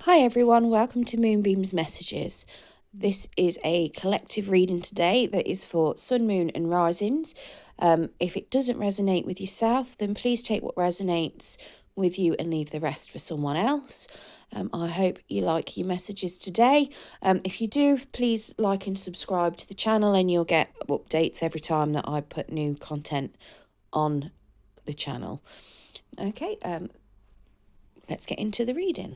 Hi everyone, welcome to Moonbeam's Messages. This is a collective reading today that is for Sun, Moon and Risings. If it doesn't resonate with yourself, then please take what resonates with you and leave the rest for someone else. I hope you like your messages today. If you do, please like and subscribe to the channel and you'll get updates every time that I put new content on the channel. Okay, let's get into the reading.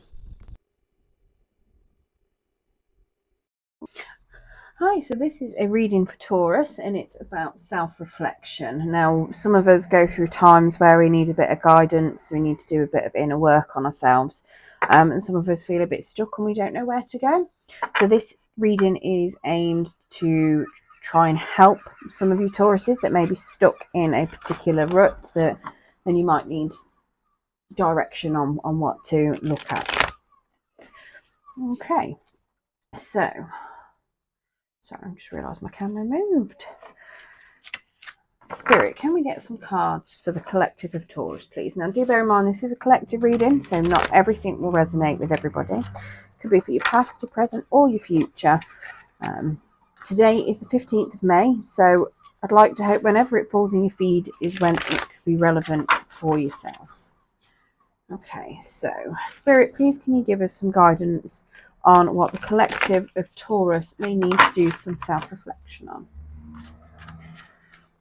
Hi, so this is a reading for Taurus and it's about self-reflection. Now, some of us go through times where we need a bit of guidance, we need to do a bit of inner work on ourselves, and some of us feel a bit stuck and we don't know where to go. So this reading is aimed to try and help some of you Tauruses that may be stuck in a particular rut that then you might need direction on what to look at. Okay, so sorry, I just realised my camera moved. Spirit, can we get some cards for the collective of Taurus, please? Now, do bear in mind, this is a collective reading, so not everything will resonate with everybody. It could be for your past, your present, or your future. Today is the 15th of May, so I'd like to hope whenever it falls in your feed is when it could be relevant for yourself. Okay, so Spirit, please can you give us some guidance on what the collective of Taurus may need to do some self-reflection on?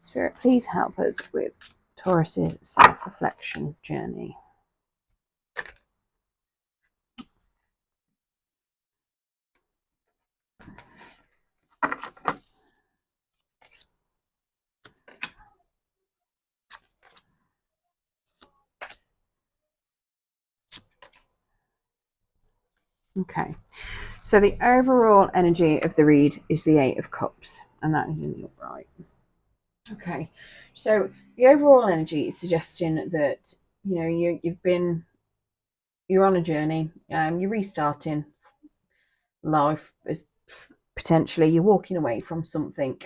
Spirit, please help us with Taurus's self-reflection journey. Okay, so the overall energy of the read is the Eight of Cups, and that is in the upright. Okay, so the overall energy is suggesting that you're on a journey, you're restarting life, as potentially you're walking away from something,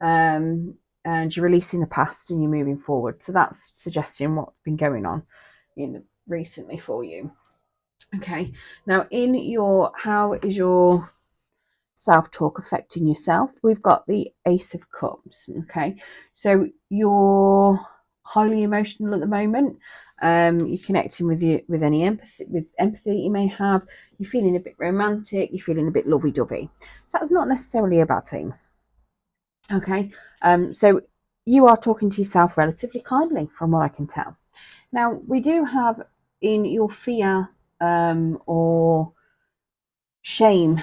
and you're releasing the past and you're moving forward. So that's suggesting what's been going on recently for you. Okay, now how is your self-talk affecting yourself? We've got the Ace of Cups. Okay, so you're highly emotional at the moment. You're connecting with any empathy that you may have. You're feeling a bit romantic, you're feeling a bit lovey-dovey. So that's not necessarily a bad thing. Okay, so you are talking to yourself relatively kindly from what I can tell. Now, we do have in your fear or shame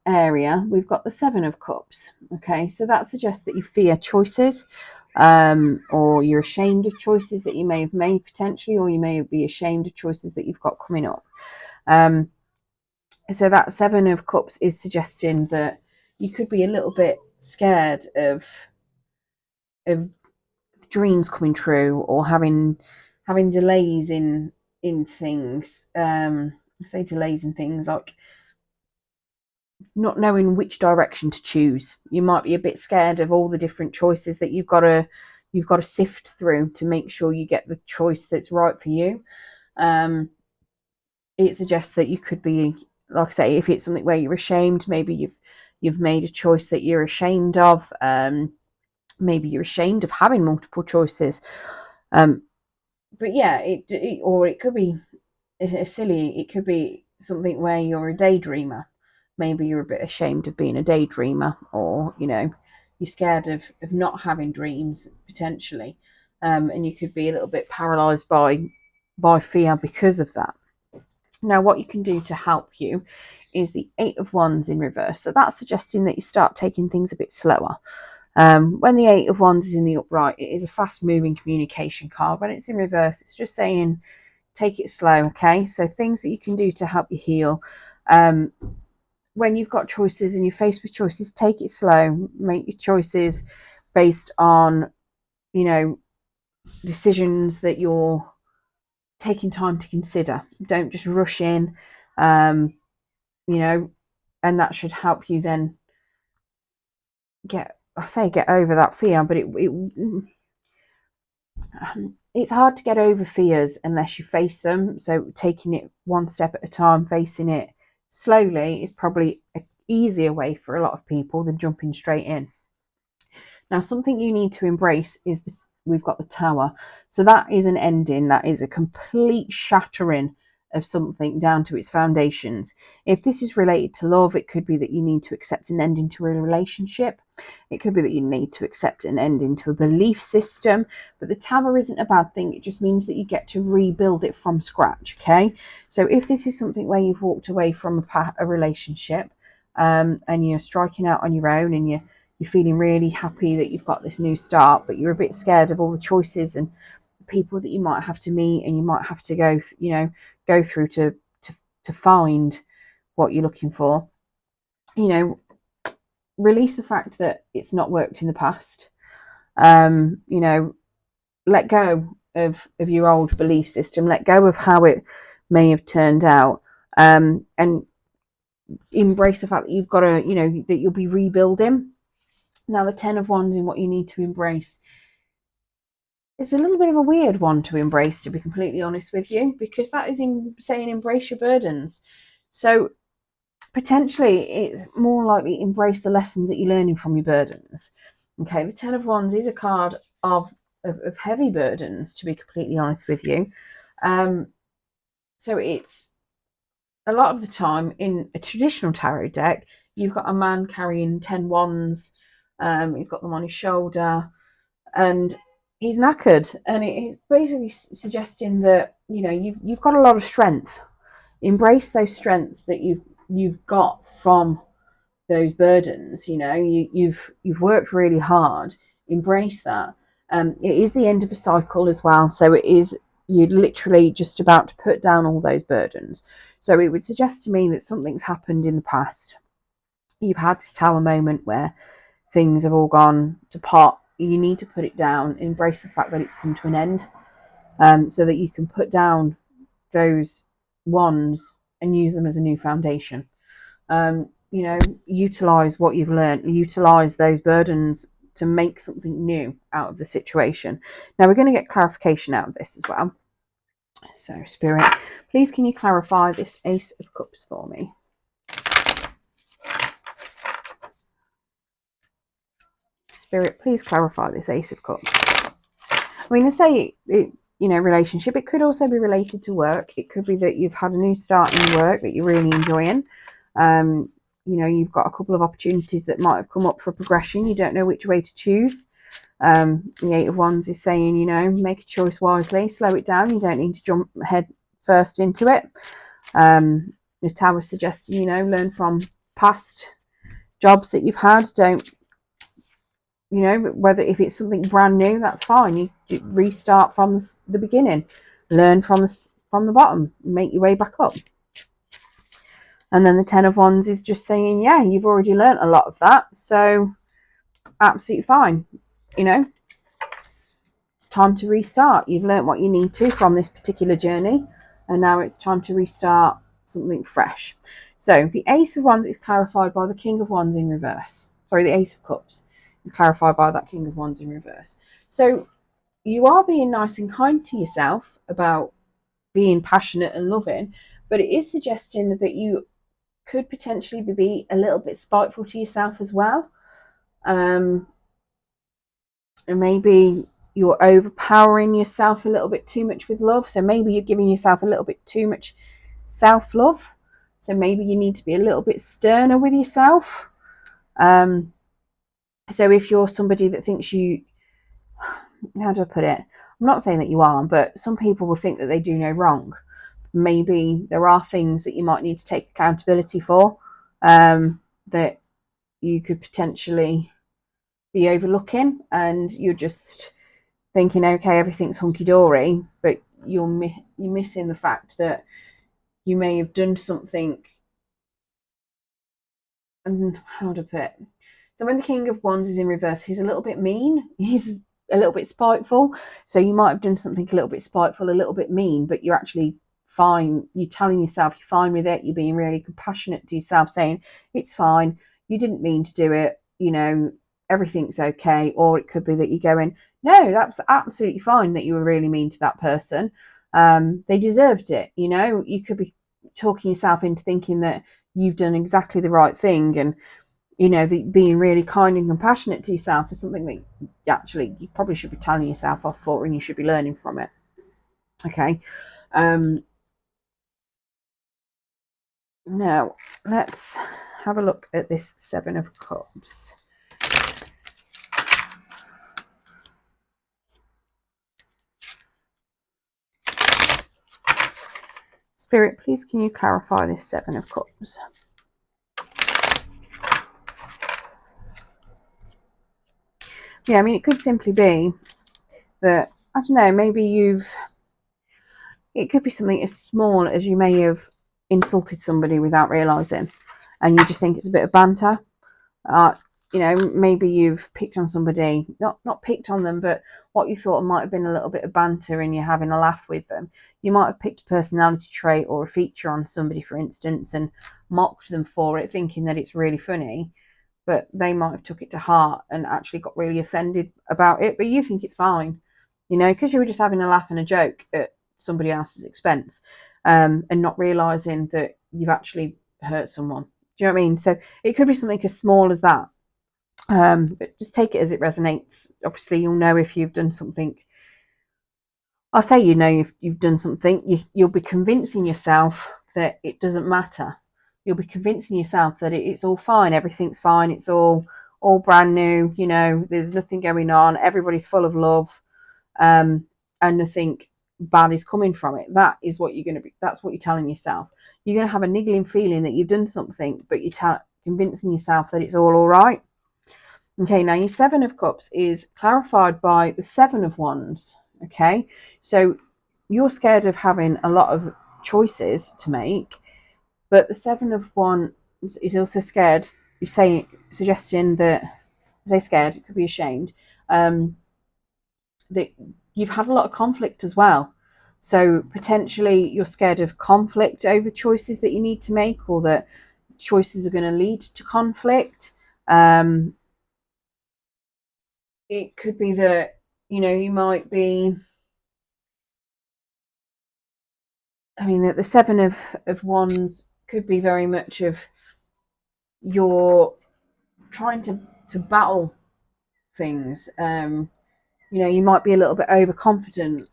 area, we've got the Seven of Cups. Okay, so that suggests that you fear choices, or you're ashamed of choices that you may have made potentially, or you may be ashamed of choices that you've got coming up. So that Seven of Cups is suggesting that you could be a little bit scared of dreams coming true, or having delays in things. I say delays in things like not knowing which direction to choose. You might be a bit scared of all the different choices that you've got to sift through to make sure you get the choice that's right for you. It suggests that you could be, like I say, if it's something where you're ashamed, maybe you've made a choice that you're ashamed of. Maybe you're ashamed of having multiple choices. But yeah, or it could be silly. It could be something where you're a daydreamer. Maybe you're a bit ashamed of being a daydreamer, or you're scared of not having dreams potentially, and you could be a little bit paralyzed by fear because of that. Now, what you can do to help you is the Eight of Wands in reverse. So that's suggesting that you start taking things a bit slower. When the Eight of Wands is in the upright, it is a fast-moving communication card. When it's in reverse, it's just saying take it slow. Okay, so things that you can do to help you heal. When you've got choices and you're faced with choices, take it slow. Make your choices based on decisions that you're taking time to consider. Don't just rush in, and that should help you then get over that fear. But it's hard to get over fears unless you face them. So taking it one step at a time, facing it slowly is probably an easier way for a lot of people than jumping straight in. Now, something you need to embrace is we've got the Tower. So that is an ending. That is a complete shattering of something down to its foundations. If this is related to love, it could be that you need to accept an ending to a relationship. It could be that you need to accept an ending to a belief system. But the Tower isn't a bad thing. It just means that you get to rebuild it from scratch, okay? So if this is something where you've walked away from a relationship, and you're striking out on your own, and you're feeling really happy that you've got this new start, but you're a bit scared of all the choices and people that you might have to meet and you might have to go through to find what you're looking for. Release the fact that it's not worked in the past. Let go of your old belief system, let go of how it may have turned out, and embrace the fact that you've got to, that you'll be rebuilding. Now, the 10 of Wands in what you need to embrace is a little bit of a weird one to embrace, to be completely honest with you, because that is saying embrace your burdens. So potentially it's more likely embrace the lessons that you're learning from your burdens. Okay, the 10 of Wands is a card of heavy burdens, to be completely honest with you. So it's a lot of the time in a traditional tarot deck, you've got a man carrying 10 wands. He's got them on his shoulder and he's knackered, and it is basically suggesting that you've got a lot of strength. Embrace those strengths that you've got from those burdens. You've worked really hard. Embrace that. It is the end of a cycle as well, so you're literally just about to put down all those burdens. So it would suggest to me that something's happened in the past. You've had this Tower moment where things have all gone to pot. You need to put it down, embrace the fact that it's come to an end, so that you can put down those wands and use them as a new foundation. Utilize what you've learned, utilize those burdens to make something new out of the situation. Now, we're going to get clarification out of this as well. So, Spirit, please can you clarify this Ace of Cups for me? Spirit, please clarify this Ace of Cups. I mean, I say relationship. It could also be related to work. It could be that you've had a new start in work that you're really enjoying. You've got a couple of opportunities that might have come up for progression. You don't know which way to choose. The 8 of Wands is saying, make a choice wisely, slow it down. You don't need to jump head first into it. The Tower suggests, learn from past jobs that you've had. Don't, whether if it's something brand new, that's fine. You restart from the beginning, learn from the bottom, make your way back up. And then the 10 of Wands is just saying, yeah, you've already learned a lot of that, so absolutely fine. It's time to restart. You've learned what you need to from this particular journey, and now it's time to restart something fresh. So the Ace of Wands is clarified by the King of Wands in reverse. Sorry, the Ace of Cups is clarified by that King of Wands in reverse. So you are being nice and kind to yourself about being passionate and loving, but it is suggesting that you could potentially be a little bit spiteful to yourself as well. And maybe you're overpowering yourself a little bit too much with love. So maybe you're giving yourself a little bit too much self-love. So maybe you need to be a little bit sterner with yourself. So if you're somebody that thinks how do I put it? I'm not saying that you are, but some people will think that they do no wrong. Maybe there are things that you might need to take accountability for, that you could potentially be overlooking, and you're just thinking, okay, everything's hunky-dory, but you're missing the fact that you may have done something. And how to put it? So when the King of Wands is in reverse, he's a little bit mean, he's a little bit spiteful. So you might have done something a little bit spiteful, a little bit mean, but you're actually fine. You're telling yourself you're fine with it. You're being really compassionate to yourself, saying it's fine, you didn't mean to do it, everything's okay. Or it could be that you're going, no, that's absolutely fine that you were really mean to that person. They deserved it. You could be talking yourself into thinking that you've done exactly the right thing, and being really kind and compassionate to yourself is something that actually you probably should be telling yourself off for, and you should be learning from it. Okay. Now let's have a look at this Seven of Cups. Spirit, please can you clarify this Seven of Cups? Yeah, I mean, it could simply be that, I don't know, maybe it could be something as small as you may have insulted somebody without realising, and you just think it's a bit of banter. Maybe you've picked on somebody, not picked on them, but what you thought might have been a little bit of banter, and you're having a laugh with them. You might have picked a personality trait or a feature on somebody, for instance, and mocked them for it, thinking that it's really funny, but they might have took it to heart and actually got really offended about it, but you think it's fine, because you were just having a laugh and a joke at somebody else's expense, and not realising that you've actually hurt someone. Do you know what I mean? So it could be something as small as that. But just take it as it resonates. Obviously, you'll know if you've done something. I'll say if you've done something, you'll be convincing yourself that it doesn't matter. You'll be convincing yourself that it's all fine, everything's fine, it's all brand new, there's nothing going on, everybody's full of love, and nothing bad is coming from it. That is what that's what you're telling yourself. You're going to have a niggling feeling that you've done something, but you're convincing yourself that it's all right. Okay, now your Seven of Cups is clarified by the Seven of Wands. Okay, so you're scared of having a lot of choices to make, but the Seven of Wands is also scared. Suggesting that, I say scared, it could be ashamed, that you've had a lot of conflict as well. So potentially you're scared of conflict over choices that you need to make, or that choices are going to lead to conflict. It could be that, you might be, that the Seven of Wands could be very much of you're trying to battle things. You might be a little bit overconfident,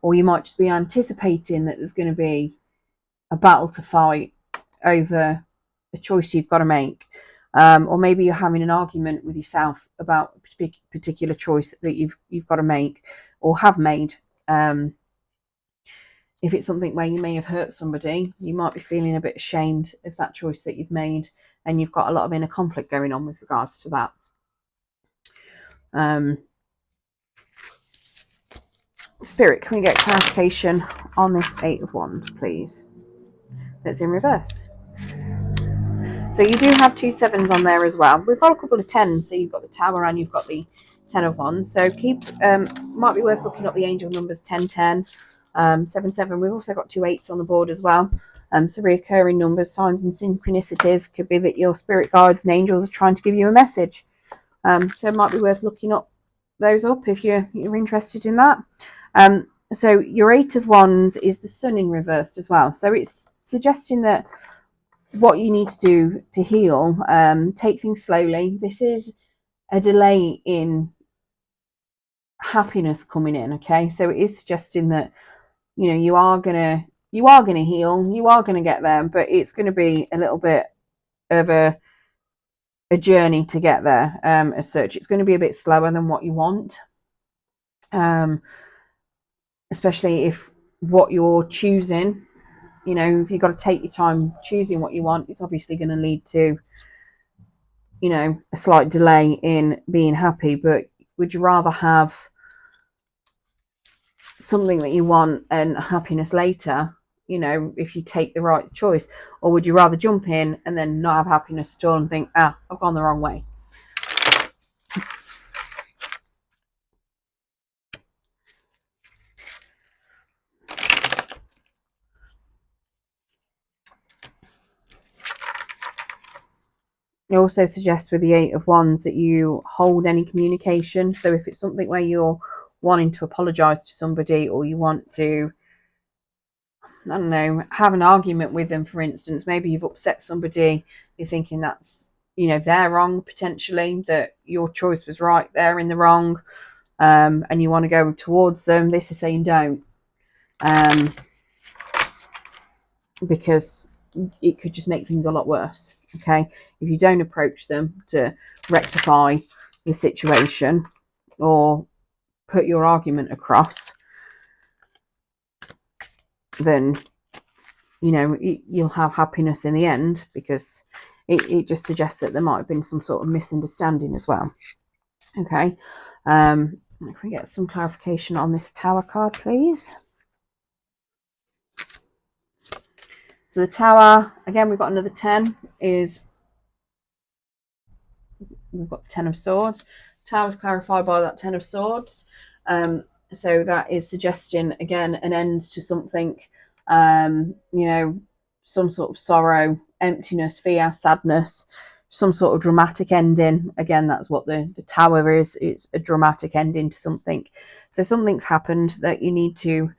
or you might just be anticipating that there's going to be a battle to fight over a choice you've got to make. Or maybe you're having an argument with yourself about a particular choice that you've got to make or have made. If it's something where you may have hurt somebody, you might be feeling a bit ashamed of that choice that you've made, and you've got a lot of inner conflict going on with regards to that. Spirit, can we get clarification on this Eight of Wands, please? That's in reverse. So you do have two sevens on there as well. We've got a couple of tens, so you've got the Tower and you've got the Ten of Wands. So might be worth looking up the angel numbers 1010, 77. We've also got two eights on the board as well. So reoccurring numbers, signs and synchronicities. Could be that your spirit guides and angels are trying to give you a message. So it might be worth looking those up if you're interested in that. So your Eight of Wands is the Sun in reversed as well. So it's suggesting that what you need to do to heal, take things slowly. This is a delay in happiness coming in. Okay, so it is suggesting that you are gonna heal, you are gonna get there, but it's going to be a little bit of a journey to get there. As such, it's going to be a bit slower than what you want, especially if what you're choosing, if you've got to take your time choosing what you want, it's obviously going to lead to a slight delay in being happy. But would you rather have something that you want and happiness later, if you take the right choice, or would you rather jump in and then not have happiness at all and think, I've gone the wrong way? It also suggests with the Eight of Wands that you hold any communication. So if it's something where you're wanting to apologize to somebody, or you want to I don't know, have an argument with them, for instance. Maybe you've upset somebody, you're thinking that's, you know, they're wrong potentially, that your choice was right, they're in the wrong, and you want to go towards them. This is saying don't, because it could just make things a lot worse. Okay, if you don't approach them to rectify the situation or put your argument across, then, you know, you'll have happiness in the end, because it just suggests that there might have been some sort of misunderstanding as well. Okay, if we get some clarification on this Tower card, please. So the Tower, again, we've got another 10, we've got the 10 of Swords. Tower is clarified by that 10 of Swords. So that is suggesting, again, an end to something, you know, some sort of sorrow, emptiness, fear, sadness, some sort of dramatic ending. Again, that's what the Tower is. It's a dramatic ending to something. So something's happened that you need to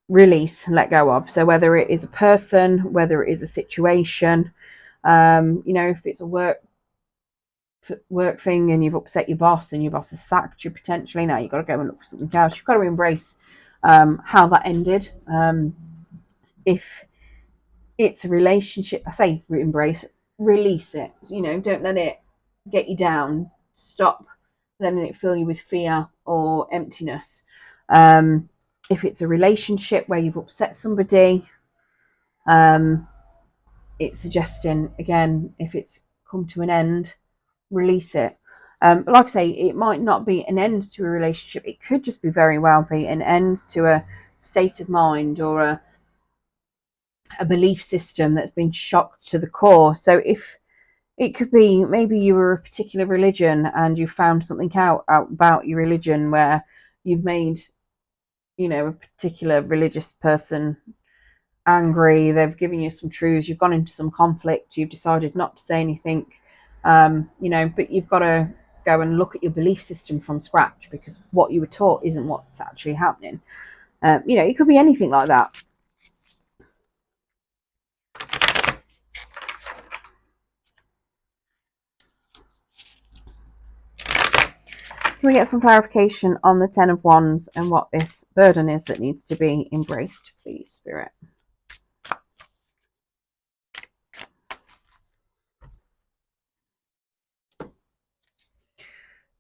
release, let go of. So whether it is a person, whether it is a situation, you know, if it's a work thing and you've upset your boss and your boss has sacked you potentially, now you've got to go and look for something else. You've got to embrace how that ended. If it's a relationship, I say embrace, release it. You know, don't let it get you down. Stop letting it fill you with fear or emptiness. If it's a relationship where you've upset somebody, it's suggesting, again, if it's come to an end, release it. Like I say, it might not be an end to a relationship. It could just be very well be an end to a state of mind or a belief system that's been shocked to the core. So if it could be, maybe you were a particular religion and you found something out about your religion where you've made, you know, a particular religious person angry, they've given you some truths, you've gone into some conflict, you've decided not to say anything, you know, but you've got to go and look at your belief system from scratch, because what you were taught isn't what's actually happening. You know, it could be anything like that. Can we get some clarification on the 10 of Wands and what this burden is that needs to be embraced, please, Spirit?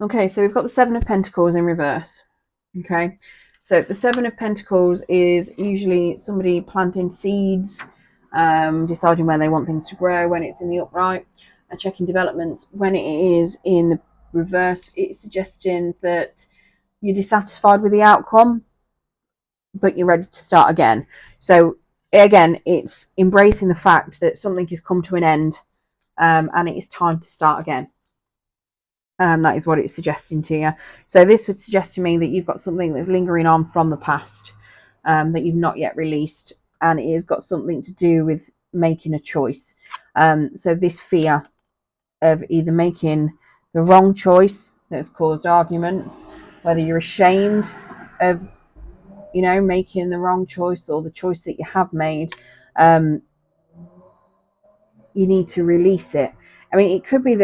Okay, so we've got the 7 of Pentacles in reverse. Okay, so the 7 of Pentacles is usually somebody planting seeds, deciding where they want things to grow when it's in the upright, and checking developments. When it is in the reverse, it's suggesting that you're dissatisfied with the outcome, but you're ready to start again. So again, it's embracing the fact that something has come to an end, and it is time to start again. That is what it's suggesting to you. So this would suggest to me that you've got something that's lingering on from the past, that you've not yet released, and it has got something to do with making a choice. So this fear of either making the wrong choice that's caused arguments, whether you're ashamed of, you know, making the wrong choice or the choice that you have made, you need to release it. I mean, it could be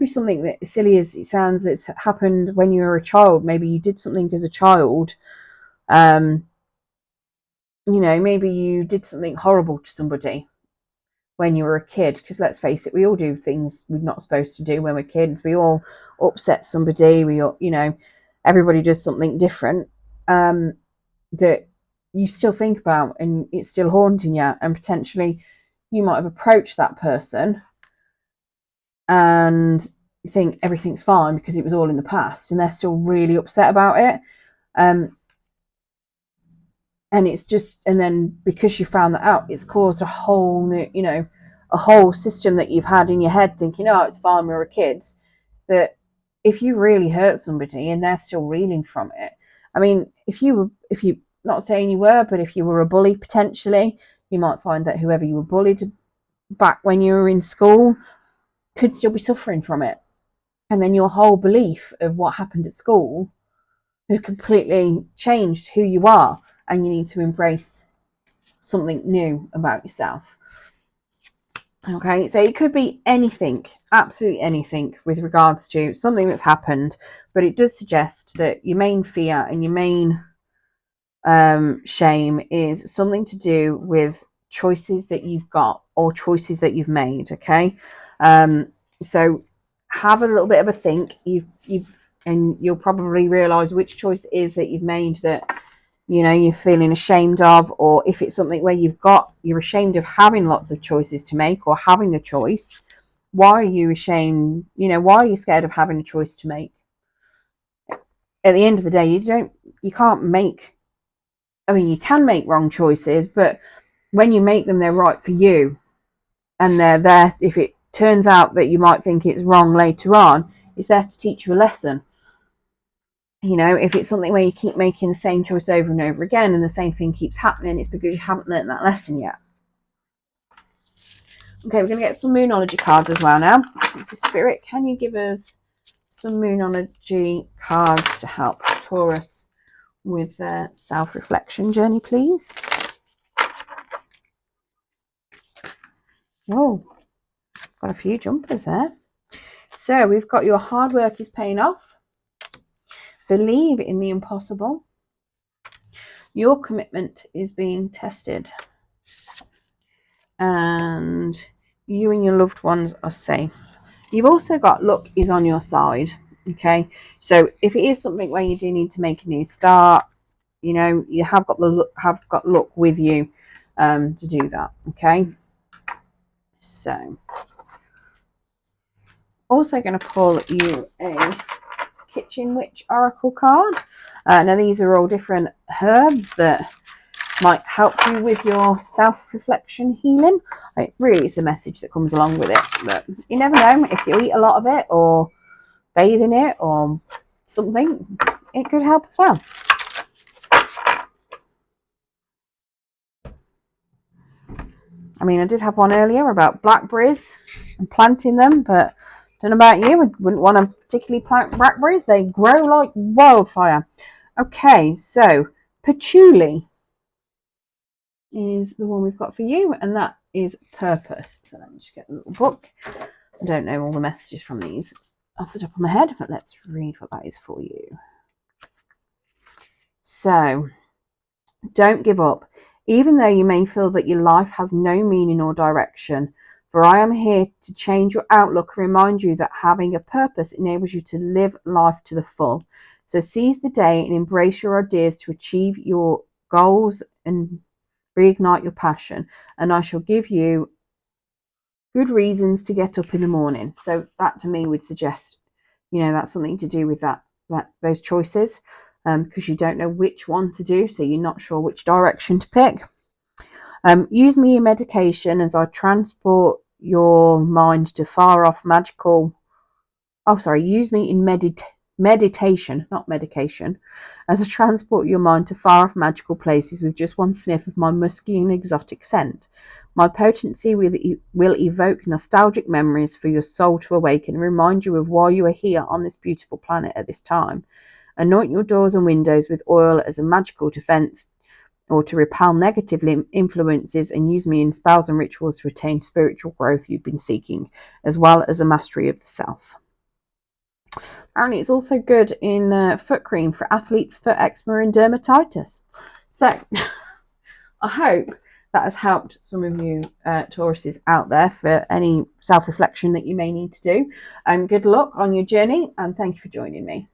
something that, silly as it sounds, that's happened when you were a child. Maybe you did something as a child. You know, maybe you did something horrible to somebody when you were a kid, because let's face it, we all do things we're not supposed to do when we're kids. We all upset somebody. We all, you know, everybody does something different, that you still think about, and it's still haunting you, and potentially you might have approached that person and you think everything's fine because it was all in the past, and they're still really upset about it. And it's just, and then because you found that out, it's caused a whole new, you know, a whole system that you've had in your head thinking, oh, it's fine, we were kids. That if you really hurt somebody and they're still reeling from it, I mean, if you, not saying you were, but if you were a bully potentially, you might find that whoever you were bullied back when you were in school could still be suffering from it. And then your whole belief of what happened at school has completely changed who you are, and you need to embrace something new about yourself. Okay, so it could be anything, absolutely anything with regards to something that's happened, but it does suggest that your main fear and your main shame is something to do with choices that you've got or choices that you've made. Okay, so have a little bit of a think. And you'll probably realize which choice it is that you've made that you're feeling ashamed of, or if it's something where you're ashamed of having lots of choices to make or having a choice. Why are you ashamed? Why are you scared of having a choice to make? At the end of the day, you can't make, you can make wrong choices, but when you make them, they're right for you, and they're there. If it turns out that you might think it's wrong later on, it's there to teach you a lesson. If it's something where you keep making the same choice over and over again and the same thing keeps happening, it's because you haven't learned that lesson yet. Okay, we're going to get some Moonology cards as well now. So Spirit, can you give us some Moonology cards to help Taurus with their self-reflection journey, please? Oh, got a few jumpers there. So we've got your hard work is paying off. Believe in the impossible. Your commitment is being tested. And you and your loved ones are safe. You've also got luck is on your side. Okay, so if it is something where you do need to make a new start, you have got luck with you to do that. Okay, so also going to pull you a Kitchen Witch Oracle card. Now these are all different herbs that might help you with your self-reflection healing. It really is the message that comes along with it, but you never know, if you eat a lot of it or bathe in it or something, it could help as well. I did have one earlier about blackberries and planting them, but I don't know about you, I wouldn't want to particularly plant blackberries. They grow like wildfire. Okay, so patchouli is the one we've got for you, and that is purpose. So let me just get a little book. I don't know all the messages from these off the top of my head, but let's read what that is for you. So, don't give up, even though you may feel that your life has no meaning or direction, for I am here to change your outlook and remind you that having a purpose enables you to live life to the full. So seize the day and embrace your ideas to achieve your goals and reignite your passion, and I shall give you good reasons to get up in the morning. So that to me would suggest, that's something to do with those choices, because you don't know which one to do, so you're not sure which direction to pick. Use me in medication as I transport your mind to far off magical. Use me in meditation, not medication, as I transport your mind to far off magical places with just one sniff of my musky and exotic scent. My potency will evoke nostalgic memories for your soul to awaken and remind you of why you are here on this beautiful planet at this time. Anoint your doors and windows with oil as a magical defense or to repel negative influences, and use me in spells and rituals to attain spiritual growth you've been seeking, as well as a mastery of the self. Apparently it's also good in foot cream for athletes, foot eczema and dermatitis. So I hope that has helped some of you Tauruses out there for any self-reflection that you may need to do. Good luck on your journey, and thank you for joining me.